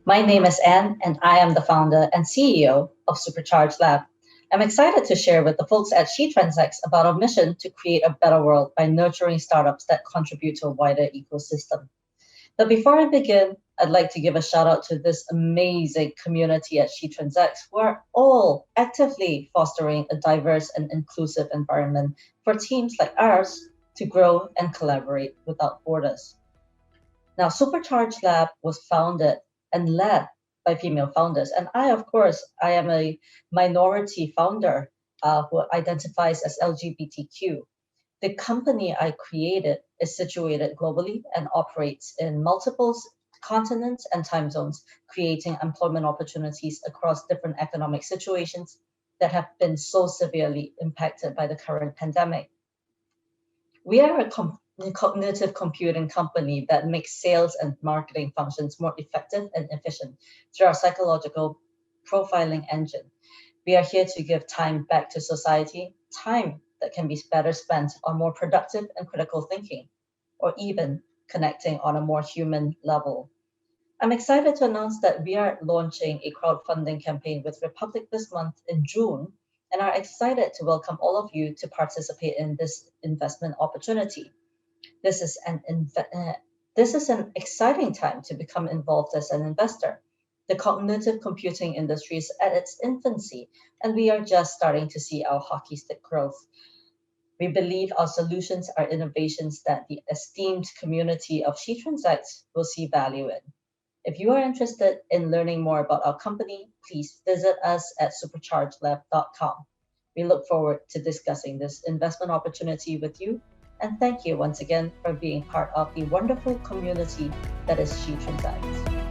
My name is Anne, and I am the founder and CEO of Supercharge-lab. I'm excited to share with the folks at SheTransacts about our mission to create a better world by nurturing startups that contribute to a wider ecosystem. But before I begin, I'd like to give a shout out to this amazing community at SheTransacts who are all actively fostering a diverse and inclusive environment for teams like ours to grow and collaborate without borders. Now, Supercharge Lab was founded and led by female founders. And of course, I am a minority founder who identifies as LGBTQ. The company I created is situated globally and operates in multiple continents and time zones, creating employment opportunities across different economic situations that have been so severely impacted by the current pandemic. We are a cognitive computing company that makes sales and marketing functions more effective and efficient through our psychological profiling engine. We are here to give time back to society, time that can be better spent on more productive and critical thinking, or even connecting on a more human level. I'm excited to announce that we are launching a crowdfunding campaign with Republic this month in June and are excited to welcome all of you to participate in this investment opportunity. This is this is an exciting time to become involved as an investor. The cognitive computing industry is at its infancy, and we are just starting to see our hockey stick growth. We believe our solutions are innovations that the esteemed community of SheTransacts will see value in. If you are interested in learning more about our company, please visit us at superchargelab.com. We look forward to discussing this investment opportunity with you. And thank you once again for being part of the wonderful community that is SheTransacts.